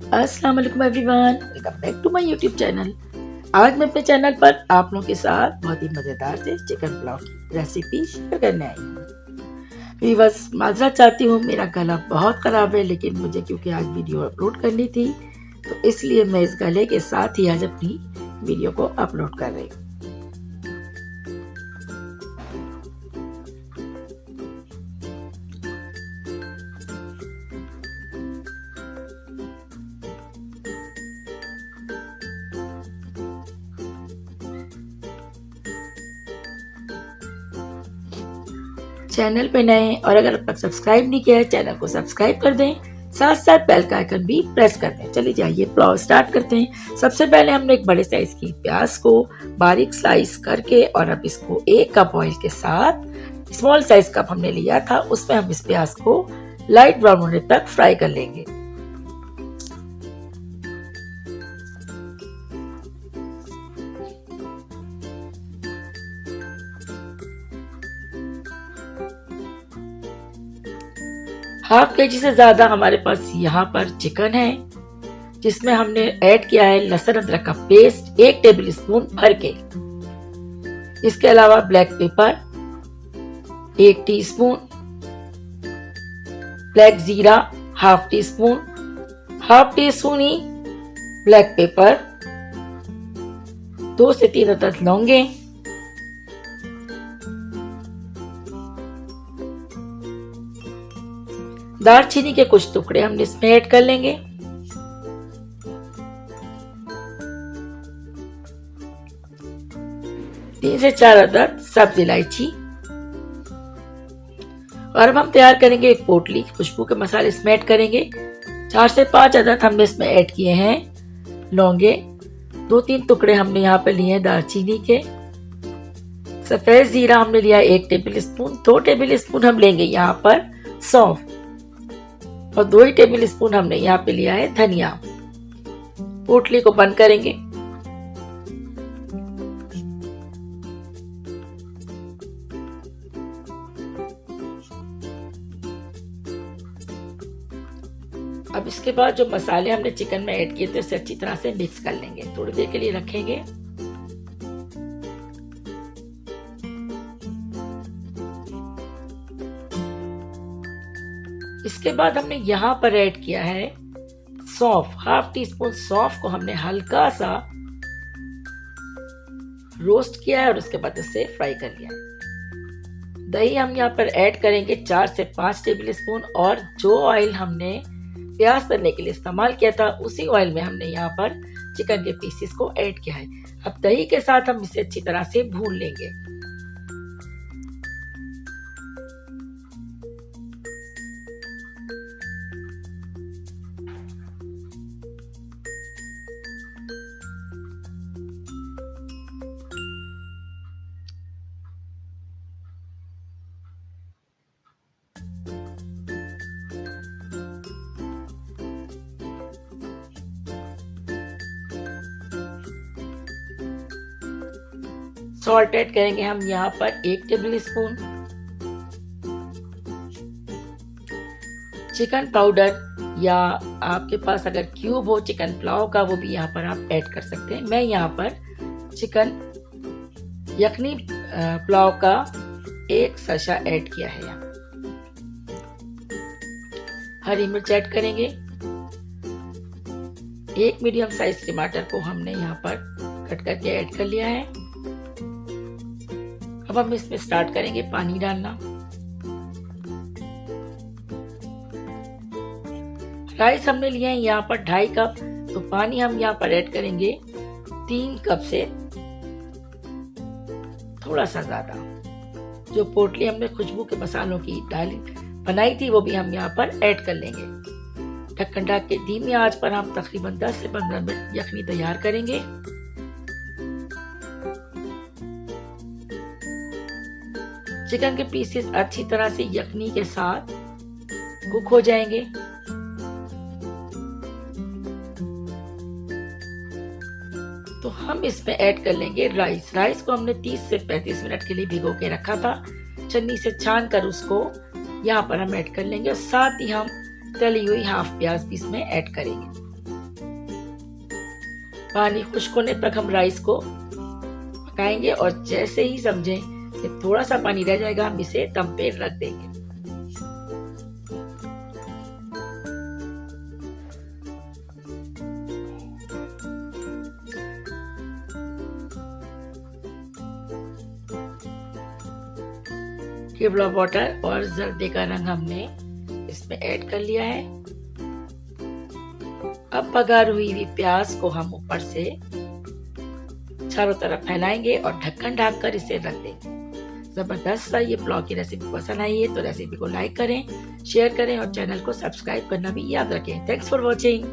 अस्सलाम वालेकुम everyone, welcome back to my YouTube channel. आज मैं अपने चैनल पर आप लोगों के साथ बहुत ही मज़ेदार से चिकन पुलाव की रेसिपी शेयर करने आई हूँ। व्यूअर्स, माजरत चाहती हूँ, मेरा गला बहुत ख़राब है, लेकिन मुझे क्योंकि आज वीडियो अपलोड करनी थी तो इसलिए मैं इस गले के साथ ही आज अपनी वीडियो को अपलोड कर रही हूँ। चैनल पे नए हैं और अगर अब तक सब्सक्राइब नहीं किया है चैनल को सब्सक्राइब कर दें, साथ साथ बेल का आइकन भी प्रेस कर दें। चलिए जाइए पुलाव स्टार्ट करते हैं। सबसे पहले हमने एक बड़े साइज की प्याज को बारीक स्लाइस करके और अब इसको 1 कप ऑयल के साथ स्मॉल साइज कप हमने लिया था उसमें हम इस प्याज को लाइट ब्राउन होने तक फ्राई कर लेंगे। हाफ केजी से ज्यादा हमारे पास यहाँ पर चिकन है, जिसमें हमने ऐड किया है लहसुन अदरक का पेस्ट 1 टेबल स्पून भर के। इसके अलावा ब्लैक पेपर 1 टीस्पून, ब्लैक जीरा हाफ टी स्पून ही ब्लैक पेपर, 2 से 3 अदद लौंगे, दालचीनी के कुछ टुकड़े हमने इसमें ऐड कर लेंगे। तीन से 4 अदद सब्ज इलायची। और अब हम तैयार करेंगे एक पोटली, खुशबू के मसाले इसमें ऐड करेंगे। 4 से 5 अदद हमने इसमें ऐड किए हैं लौंगे। 2-3 टुकड़े हमने यहाँ पे लिए हैं दालचीनी के। सफेद जीरा हमने लिया 1 टेबल स्पून। 2 टेबल स्पून हम लेंगे यहाँ पर सौंफ और 2 ही टेबल स्पून हमने यहाँ पे लिया है धनिया। पोटली को बंद करेंगे। अब इसके बाद जो मसाले हमने चिकन में ऐड किए थे उसे अच्छी तरह से मिक्स कर लेंगे, थोड़ी देर के लिए रखेंगे। इसके बाद हमने यहाँ पर ऐड किया है सौंफ, हाफ टी स्पून सौंफ को हमने हल्का सा रोस्ट किया है और उसके बाद उसे फ्राई कर लिया है। दही हम यहाँ पर ऐड करेंगे 4 से 5 टेबल स्पून और जो ऑयल हमने प्याज तलने के लिए इस्तेमाल किया था उसी ऑयल में हमने यहाँ पर चिकन के पीसेस को ऐड किया है। अब दही के साथ हम इसे अच्छी तरह से भून लेंगे। सॉल्ट ऐड करेंगे हम यहाँ पर 1 टेबल स्पून। चिकन पाउडर या आपके पास अगर क्यूब हो चिकन पुलाव का वो भी यहाँ पर आप ऐड कर सकते हैं। मैं यहाँ पर चिकन यखनी पुलाव का 1 सशा ऐड किया है। यहाँ हरी मिर्च ऐड करेंगे। 1 मीडियम साइज टमाटर को हमने यहाँ पर कट करके ऐड कर लिया है। अब हम इसमें स्टार्ट करेंगे पानी डालना। राइस हमने लिए हैं यहाँ पर 2.5 कप, तो पानी हम यहाँ पर ऐड करेंगे 3 कप से थोड़ा सा ज्यादा। जो पोटली हमने खुशबू के मसालों की डाली बनाई थी वो भी हम यहाँ पर ऐड कर लेंगे। ढक्कन ढक के धीमी आंच पर हम तकरीबन 10 से 15 मिनट यखनी तैयार करेंगे। चिकन के पीसेस अच्छी तरह से यखनी के साथ कुक हो जाएंगे। तो हम इसमें ऐड कर लेंगे राइस। राइस को हमने 30 से 35 मिनट के लिए भिगो के रखा था। छन्नी से छान कर उसको यहाँ पर हम ऐड कर लेंगे और साथ ही हम तली हुई हाफ प्याज भी इसमें ऐड करेंगे। पानी खुश्क होने तक हम राइस को पकाएंगे और जैसे ही समझें कि थोड़ा सा पानी रह जाएगा हम इसे दम पे रख देंगे। केवड़ा वाटर और जर्दे का रंग हमने इसमें ऐड कर लिया है। अब बघार हुई हुई प्याज को हम ऊपर से चारों तरफ फैलाएंगे और ढक्कन ढककर इसे रख देंगे। जबरदस्त सा ये पुलाव की रेसिपी पसंद आई है तो रेसिपी को लाइक करें, शेयर करें और चैनल को सब्सक्राइब करना भी याद रखें। Thanks for watching.